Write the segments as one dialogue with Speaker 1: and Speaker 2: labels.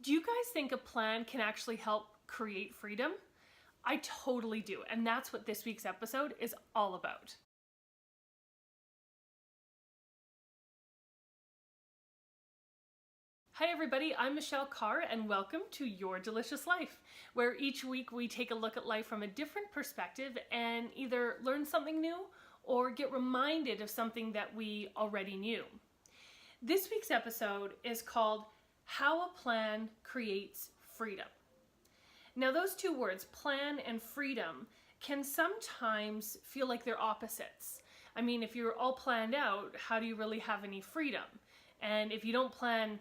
Speaker 1: Do you guys think a plan can actually help create freedom? I totally do, and that's what this week's episode is all about. Hi everybody, I'm Michelle Carre and welcome to Your Delicious Life, where each week we take a look at life from a different perspective and either learn something new or get reminded of something that we already knew. This week's episode is called How a Plan Creates Freedom. Now those two words, plan and freedom, can sometimes feel like they're opposites. I mean, if you're all planned out, how do you really have any freedom? And if you don't plan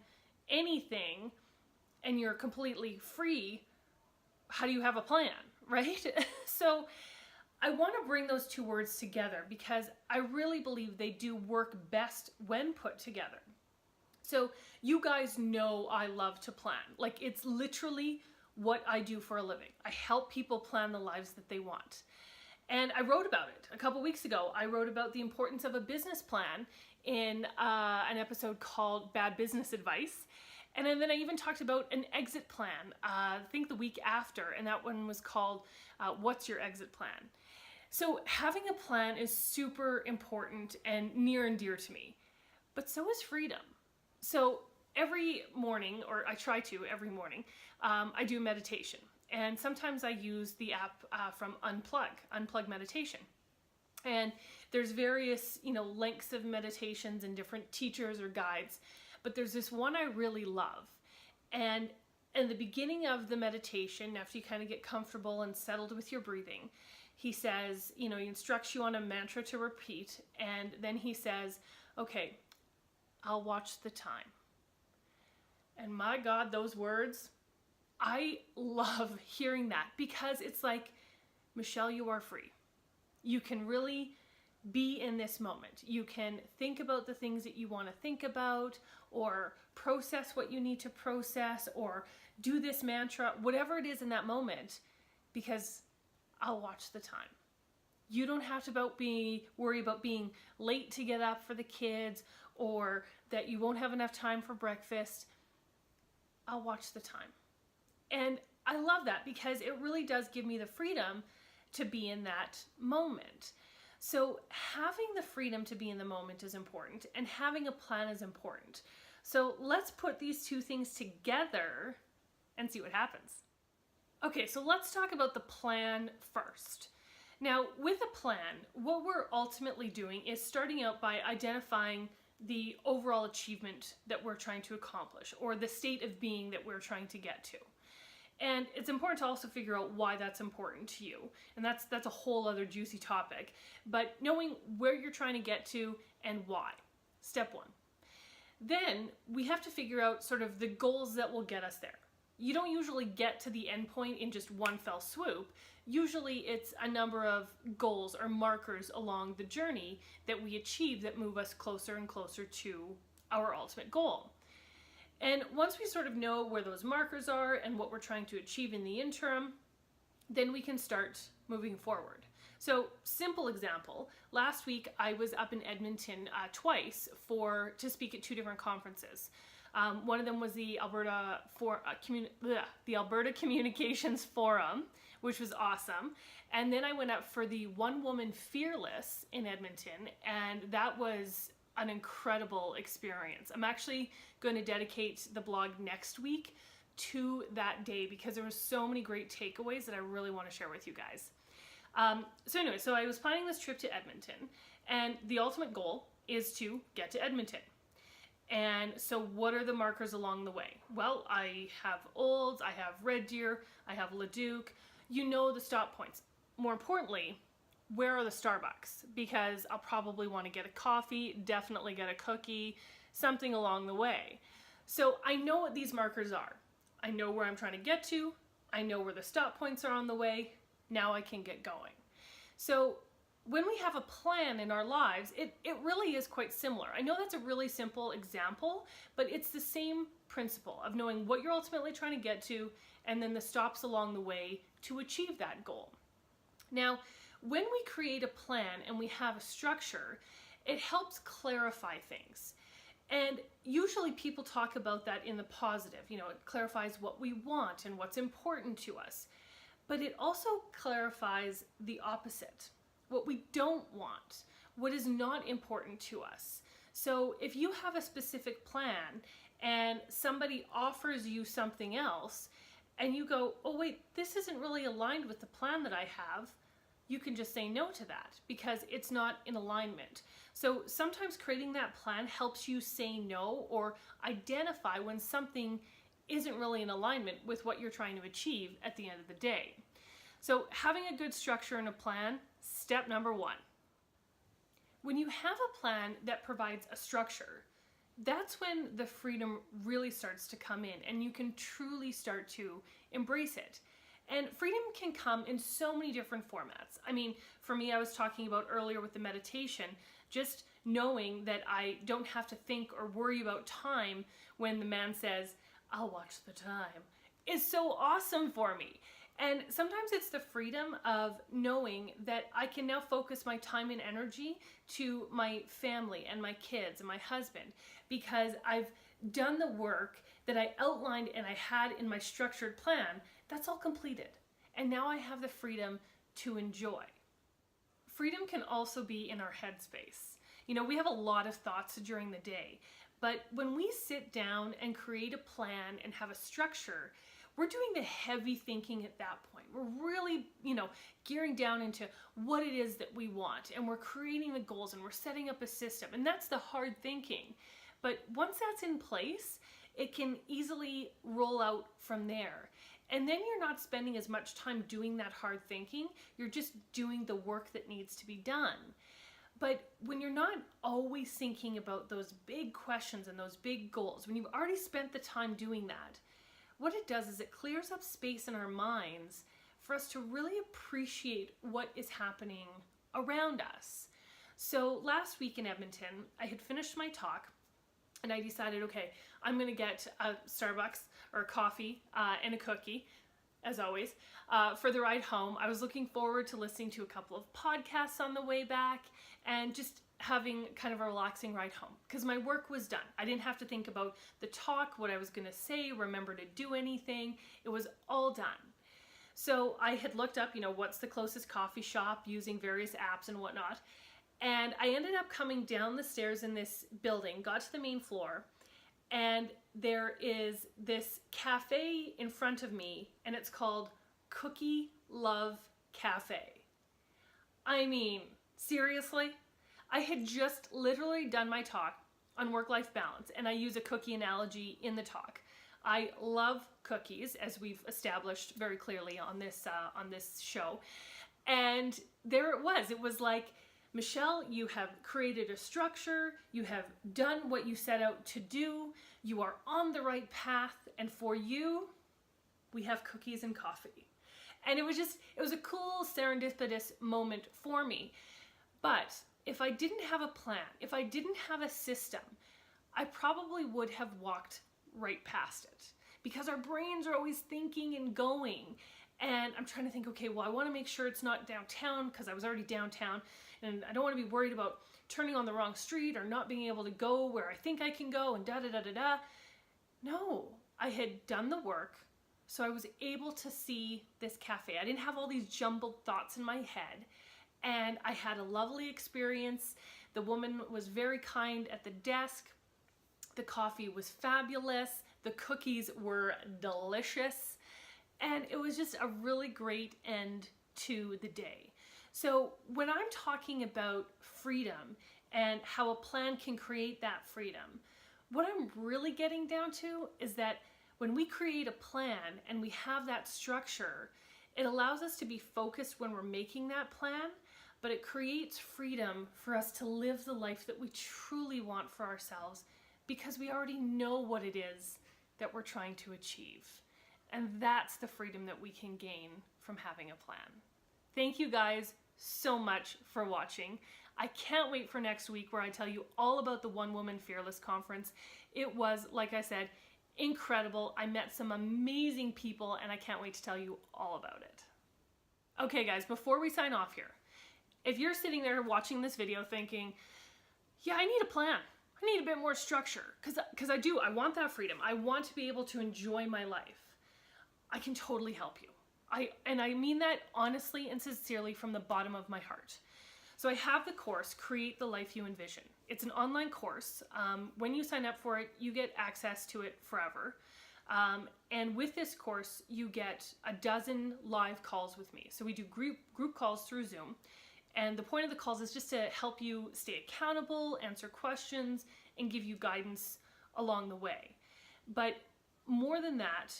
Speaker 1: anything and you're completely free, how do you have a plan, right? So I want to bring those two words together because I really believe they do work best when put together. So you guys know I love to plan. Like, it's literally what I do for a living. I help people plan the lives that they want. And I wrote about it a couple weeks ago. I wrote about the importance of a business plan in an episode called Bad Business Advice. And then I even talked about an exit plan, I think the week after, and that one was called What's Your Exit Plan? So having a plan is super important and near and dear to me, but so is freedom. So every morning, or I try to every morning, I do meditation. And sometimes I use the app from Unplug Meditation. And there's various, lengths of meditations and different teachers or guides. But there's this one I really love. And in the beginning of the meditation, after you kind of get comfortable and settled with your breathing, he says, he instructs you on a mantra to repeat. And then he says, okay, I'll watch the time. And my God, those words, I love hearing that because it's like, Michelle, you are free. You can really be in this moment. You can think about the things that you want to think about, or process what you need to process, or do this mantra, whatever it is in that moment, because I'll watch the time. You don't have to worry about being late to get up for the kids, or that you won't have enough time for breakfast. I'll watch the time. And I love that because it really does give me the freedom to be in that moment. So having the freedom to be in the moment is important, and having a plan is important. So let's put these two things together and see what happens. Okay, so let's talk about the plan first. Now, with a plan, what we're ultimately doing is starting out by identifying the overall achievement that we're trying to accomplish, or the state of being that we're trying to get to. And it's important to also figure out why that's important to you. And that's a whole other juicy topic. But knowing where you're trying to get to and why. Step one. Then we have to figure out sort of the goals that will get us there. You don't usually get to the end point in just one fell swoop. Usually it's a number of goals or markers along the journey that we achieve that move us closer and closer to our ultimate goal. And once we sort of know where those markers are and what we're trying to achieve in the interim, then we can start moving forward. So, simple example, last week I was up in Edmonton twice to speak at two different conferences. One of them was the Alberta Communications Forum, which was awesome. And then I went up for the One Woman Fearless in Edmonton, and that was an incredible experience. I'm actually going to dedicate the blog next week to that day because there were so many great takeaways that I really want to share with you guys. So I was planning this trip to Edmonton, and the ultimate goal is to get to Edmonton. And so what are the markers along the way? Well, I have Olds, I have Red Deer, I have Leduc. You know the stop points. More importantly, where are the Starbucks? Because I'll probably want to get a coffee, definitely get a cookie, something along the way. So I know what these markers are. I know where I'm trying to get to. I know where the stop points are on the way. Now I can get going. So when we have a plan in our lives, it really is quite similar. I know that's a really simple example, but it's the same principle of knowing what you're ultimately trying to get to and then the stops along the way to achieve that goal. Now, when we create a plan and we have a structure, it helps clarify things. And usually people talk about that in the positive. You know, it clarifies what we want and what's important to us. But it also clarifies the opposite, what we don't want, what is not important to us. So if you have a specific plan and somebody offers you something else and you go, oh wait, this isn't really aligned with the plan that I have, you can just say no to that because it's not in alignment. So sometimes creating that plan helps you say no or identify when something isn't really in alignment with what you're trying to achieve at the end of the day. So having a good structure and a plan, step number one. When you have a plan that provides a structure, that's when the freedom really starts to come in and you can truly start to embrace it. And freedom can come in so many different formats. I mean, for me, I was talking about earlier with the meditation, just knowing that I don't have to think or worry about time when the man says, I'll watch the time, is so awesome for me. And sometimes it's the freedom of knowing that I can now focus my time and energy to my family and my kids and my husband because I've done the work that I outlined and I had in my structured plan. That's all completed. And now I have the freedom to enjoy. Freedom can also be in our headspace. You know, we have a lot of thoughts during the day, but when we sit down and create a plan and have a structure, we're doing the heavy thinking at that point. We're really, gearing down into what it is that we want, and we're creating the goals and we're setting up a system, and that's the hard thinking. But once that's in place, it can easily roll out from there. And then you're not spending as much time doing that hard thinking, you're just doing the work that needs to be done. But when you're not always thinking about those big questions and those big goals, when you've already spent the time doing that, what it does is it clears up space in our minds for us to really appreciate what is happening around us. So last week in Edmonton, I had finished my talk and I decided, okay, I'm gonna get a Starbucks or a coffee and a cookie, as always, for the ride home. I was looking forward to listening to a couple of podcasts on the way back and just having kind of a relaxing ride home because my work was done. I didn't have to think about the talk, what I was gonna say, remember to do anything. It was all done. So I had looked up, what's the closest coffee shop using various apps and whatnot. And I ended up coming down the stairs in this building, got to the main floor, and there is this cafe in front of me, and it's called Cookie Love Cafe. I mean, seriously? I had just literally done my talk on work-life balance, and I use a cookie analogy in the talk. I love cookies, as we've established very clearly on this show. And there it was. It was like, Michelle, you have created a structure, you have done what you set out to do, you are on the right path, and for you, we have cookies and coffee. And it was a cool serendipitous moment for me. But if I didn't have a plan, if I didn't have a system, I probably would have walked right past it because our brains are always thinking and going. And I'm trying to think, okay, well, I want to make sure it's not downtown because I was already downtown and I don't want to be worried about turning on the wrong street or not being able to go where I think I can go and da-da-da-da-da. No, I had done the work, so I was able to see this cafe. I didn't have all these jumbled thoughts in my head, and I had a lovely experience. The woman was very kind at the desk. The coffee was fabulous. The cookies were delicious. And it was just a really great end to the day. So when I'm talking about freedom and how a plan can create that freedom, what I'm really getting down to is that when we create a plan and we have that structure, it allows us to be focused when we're making that plan, but it creates freedom for us to live the life that we truly want for ourselves because we already know what it is that we're trying to achieve. And that's the freedom that we can gain from having a plan. Thank you guys so much for watching. I can't wait for next week where I tell you all about the One Woman Fearless Conference. It was, like I said, incredible. I met some amazing people and I can't wait to tell you all about it. Okay guys, before we sign off here, if you're sitting there watching this video thinking, yeah, I need a plan. I need a bit more structure, because I want that freedom. I want to be able to enjoy my life. I can totally help you. I mean that honestly and sincerely from the bottom of my heart. So I have the course, Create the Life You Envision. It's an online course. When you sign up for it, you get access to it forever. And with this course, you get 12 live calls with me. So we do group calls through Zoom. And the point of the calls is just to help you stay accountable, answer questions, and give you guidance along the way. But more than that,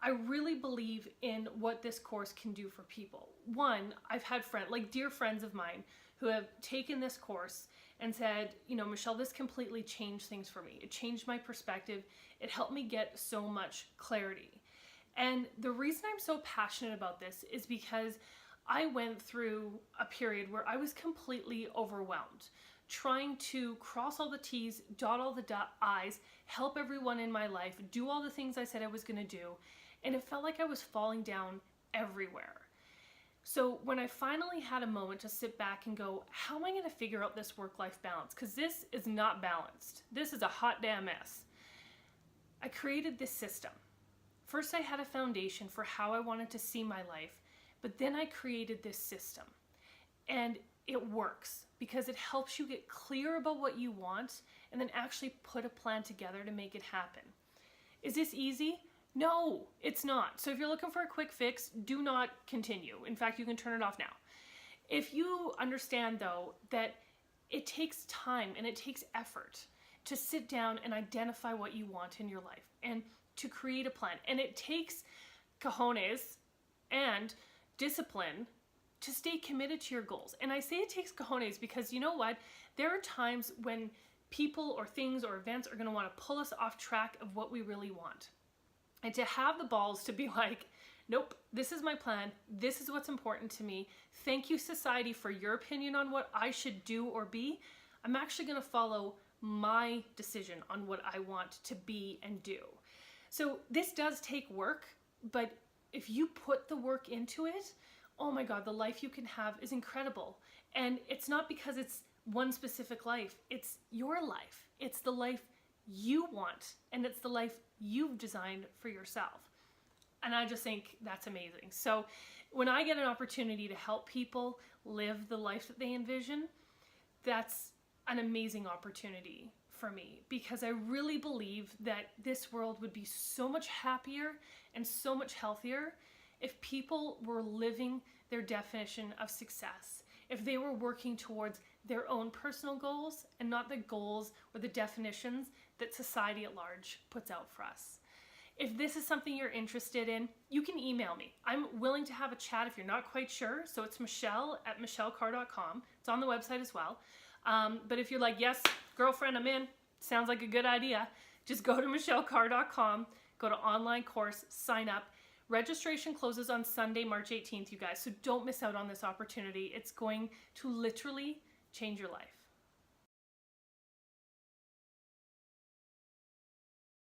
Speaker 1: I really believe in what this course can do for people. One, I've had dear friends of mine who have taken this course and said, Michelle, this completely changed things for me. It changed my perspective. It helped me get so much clarity. And the reason I'm so passionate about this is because I went through a period where I was completely overwhelmed, trying to cross all the T's, dot all the I's, help everyone in my life, do all the things I said I was going to do. And it felt like I was falling down everywhere. So when I finally had a moment to sit back and go, how am I going to figure out this work-life balance? Because this is not balanced. This is a hot damn mess. I created this system. First, I had a foundation for how I wanted to see my life, but then I created this system. And it works because it helps you get clear about what you want and then actually put a plan together to make it happen. Is this easy? No, it's not. So if you're looking for a quick fix, do not continue. In fact, you can turn it off now. If you understand, though, that it takes time and it takes effort to sit down and identify what you want in your life and to create a plan, and it takes cojones and discipline to stay committed to your goals. And I say it takes cojones because you know what? There are times when people or things or events are going to want to pull us off track of what we really want. And to have the balls to be like, nope, this is my plan. This is what's important to me. Thank you, society, for your opinion on what I should do or be. I'm actually going to follow my decision on what I want to be and do. So this does take work, but if you put the work into it, oh my God, the life you can have is incredible. And it's not because it's one specific life. It's your life. It's the life you want, and it's the life you've designed for yourself. And I just think that's amazing. So when I get an opportunity to help people live the life that they envision, that's an amazing opportunity for me, because I really believe that this world would be so much happier and so much healthier if people were living their definition of success, if they were working towards their own personal goals and not the goals or the definitions that society at large puts out for us. If this is something you're interested in, you can email me. I'm willing to have a chat if you're not quite sure. So it's michelle@michellecarre.com. It's on the website as well. But if you're like, yes, girlfriend, I'm in, sounds like a good idea, just go to michellecarre.com, go to online course, sign up. Registration closes on Sunday, March 18th, you guys. So don't miss out on this opportunity. It's going to literally change your life.